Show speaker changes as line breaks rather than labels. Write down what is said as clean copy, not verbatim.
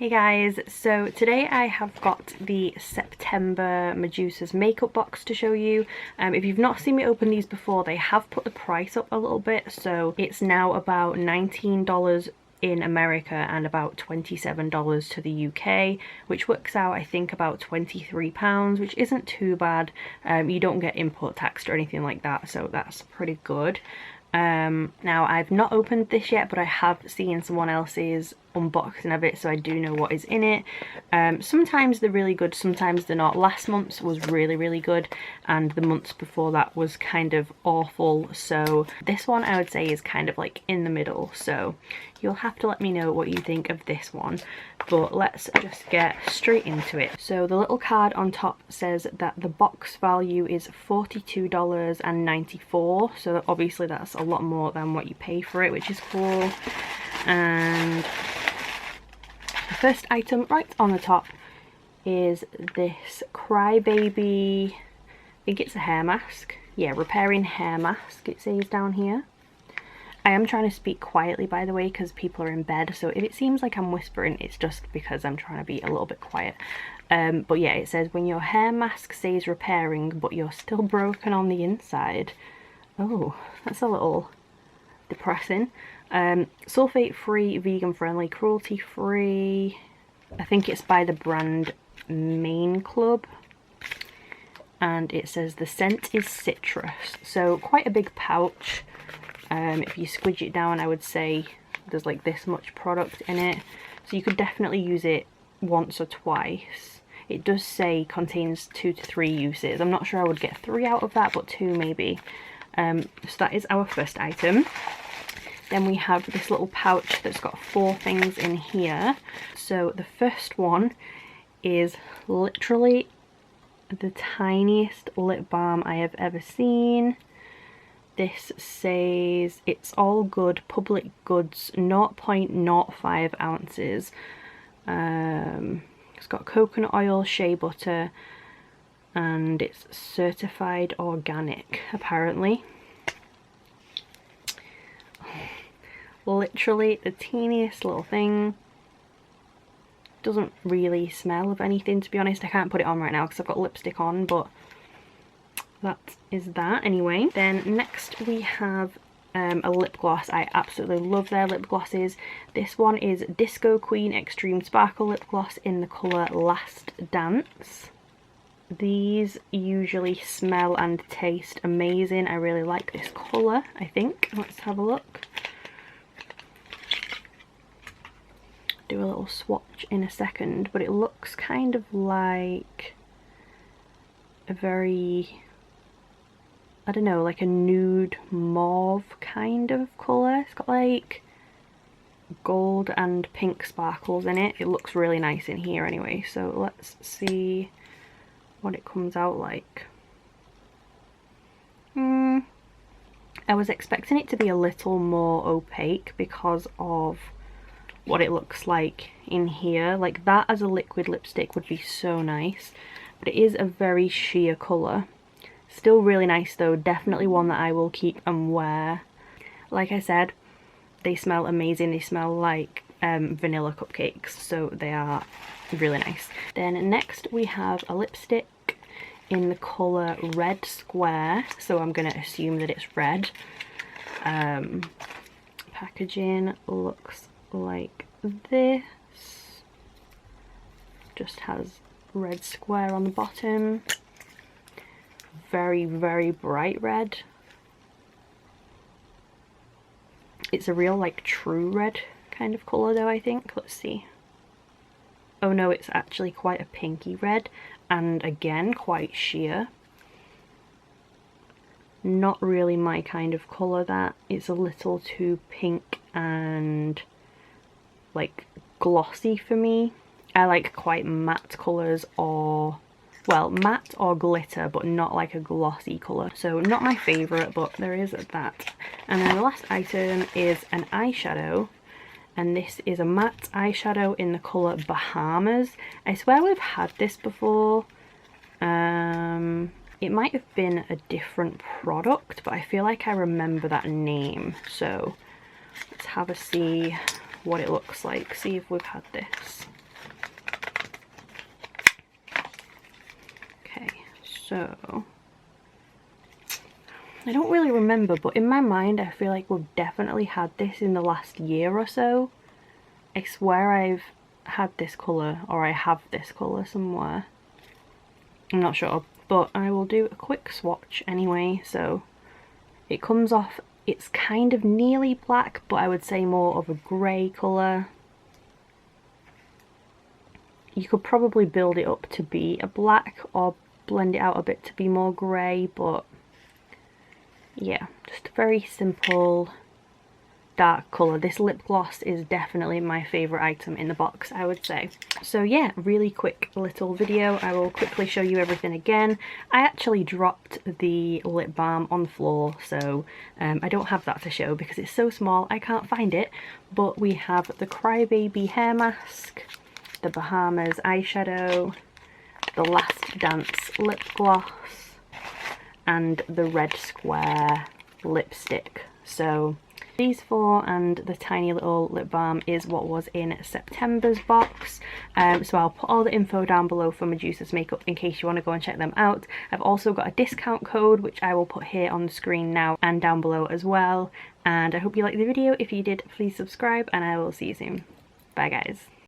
Hey guys, so today I have got the September Medusas Makeup box to show you. If you've not seen me open these before, they have put the price up a little bit, so it's now about $19 in America and about $27 to the UK, which works out I think about £23, which isn't too bad. You don't get import tax or anything like that, so that's pretty good. Now I've not opened this yet, but I have seen someone else's unboxing of it, so I do know what is in it. Sometimes they're really good, sometimes they're not. Last month's was really good, and the months before that was kind of awful, so this one I would say is kind of like in the middle, so you'll have to let me know what you think of this one. But let's just get straight into it. So the little card on top says that the box value is $42.94, so obviously that's a lot more than what you pay for it, which is cool. And the first item right on the top is this Crybaby, I think it's a hair mask. Yeah, repairing hair mask, it says down here. I am trying to speak quietly, by the way, because people are in bed, so if it seems like I'm whispering, it's just because I'm trying to be a little bit quiet. But yeah, it says when your hair mask stays repairing but you're still broken on the inside. Oh, that's a little depressing. Sulfate free, vegan friendly, cruelty free. I think it's by the brand Main Club. And it says the scent is citrus, so quite a big pouch. If you squidge it down, I would say there's like this much product in it, so you could definitely use it once or twice. It does say contains 2 to 3 uses. I'm not sure I would get 3 out of that, but 2 maybe. So that is our first item. Then we have this little pouch that's got 4 things in here. So the first one is literally the tiniest lip balm I have ever seen. This says it's all good, public goods, 0.05 ounces. It's got coconut oil, shea butter, and it's certified organic, apparently. Literally the teeniest little thing. Doesn't really smell of anything, to be honest. I can't put it on right now because I've got lipstick on, but that is that anyway. Then next we have a lip gloss. I absolutely love their lip glosses. This one is Disco Queen Extreme Sparkle Lip Gloss in the colour Last Dance. These usually smell and taste amazing. I really like this colour, I think. Let's have a look. Do a little swatch in a second, but it looks kind of like a very, I don't know, like a nude mauve kind of colour. It's got like gold and pink sparkles in it. It looks really nice in here anyway, so let's see what it comes out like. I was expecting it to be a little more opaque because of what it looks like in here. Like that as a liquid lipstick would be so nice, but it is a very sheer colour. Still really nice though, definitely one that I will keep and wear. Like I said, they smell amazing. They smell like vanilla cupcakes, so they are really nice. Then next we have a lipstick in the colour Red Square, so I'm going to assume that it's red. Packaging looks like this. Just has red square on the bottom. Very bright red. It's a real like true red kind of colour though, I think. Let's see. Oh no, it's actually quite a pinky red, and again quite sheer. Not really my kind of colour, that. It's a little too pink and like glossy for me. I like quite matte colours, or well, matte or glitter, but not like a glossy colour. So not my favourite, but there is that. And then the last item is an eyeshadow, and this is a matte eyeshadow in the colour Bahamas. I swear we've had this before. It might have been a different product, but I feel like I remember that name. So let's have a see what it looks like, see if we've had this. So I don't really remember, but in my mind I feel like we've definitely had this in the last year or so. I swear I've had this colour, or I have this colour somewhere. I'm not sure, but I will do a quick swatch anyway. So it comes off, it's kind of nearly black, but I would say more of a grey colour. You could probably build it up to be a black or blend it out a bit to be more grey, but yeah, just a very simple dark colour. This lip gloss is definitely my favourite item in the box, I would say. So yeah, really quick little video. I will quickly show you everything again. I actually dropped the lip balm on the floor, so I don't have that to show because it's so small I can't find it, but we have the Crybaby hair mask, the Bahamas eyeshadow, the Last Dance lip gloss, and the Red Square lipstick. So these four and the tiny little lip balm is what was in September's box. So I'll put all the info down below for Medusas Makeup in case you want to go and check them out. I've also got a discount code which I will put here on the screen now and down below as well. And I hope you liked the video. If you did, please subscribe and I will see you soon. Bye guys.